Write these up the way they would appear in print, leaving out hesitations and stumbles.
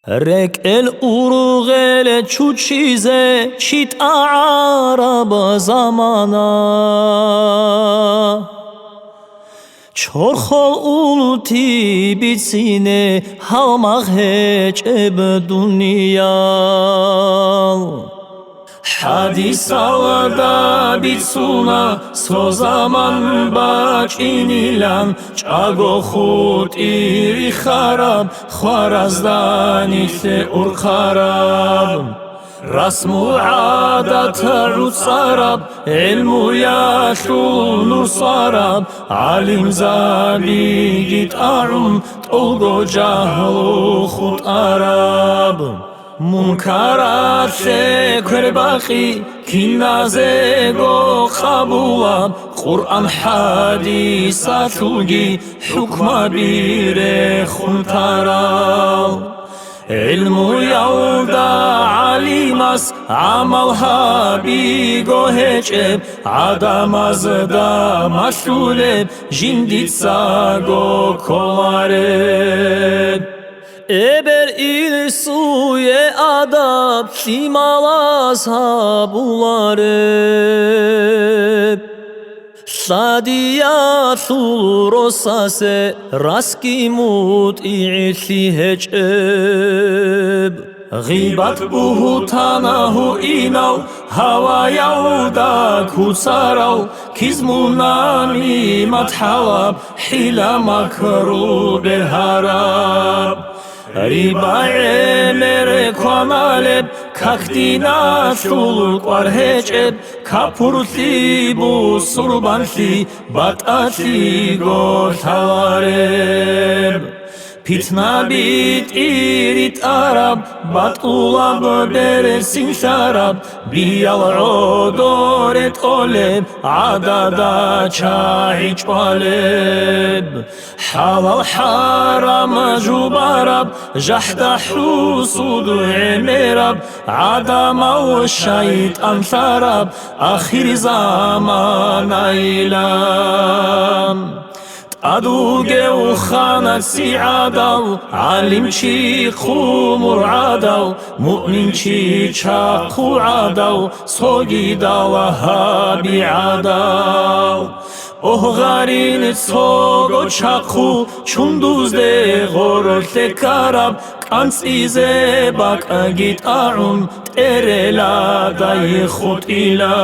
ركل أورغل چوچیزه چیت عرب زمانا چرخل اولتی بیتسینه هلمغ هچ اب دنیا حدیث alada bitsuna so zaman baç inilan çago khut iri kharab khwarazdan ise ur kharab rasmu adat rusarab ilmu yashul nur sarab alim zabi git arum tolgo jahlu khut arab منکرات شکر باقی کی نازه گو قبولم قرآن حدیث شوگی حکم بیره خونترال علم یودا علیم است عمل ها بیگو هچب عدم از دا مشغول جندید ساگو کلاره Eber il suye adab simal ashabuları Sadiyatul rosase raski mut i'si heceb Gıbat buhutanahu inav hava yavda kutsarav Kizmunami mathalab hila makru berharab Ribae mere konaleb kakdina shul qvar hecheb kapurti bu surbanti batati gortareb Pitna bit irit arab batulab beresin sharab biyal odoret oleb adada çay çvaleb halal haram jubarab jahda husud emerab adama ve şeytan sarab ahir zaman aylam Aduge uxanat si'adav alim chi khumur adav mu'min chi chaqu adav sogida wahabi adav Oh garin sogo chaqu chunduzde gorte karab kansize bak agit aun terela day khutila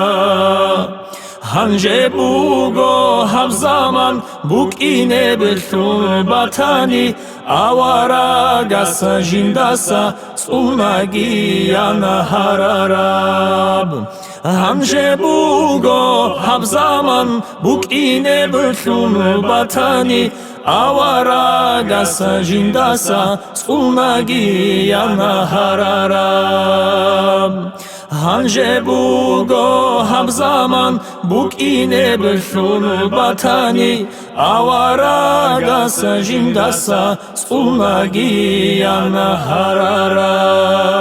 Hanje bugo ham zaman buk ine beltul batani awara gasa jindasa sunagi yana hararab Hanje bugo ham zaman buk ine beltul batani awara gasa jindasa sunagi yana hararab Hanje bugo ham zaman buk ine belshun batani awara gasa jindasa sunagi yana hararab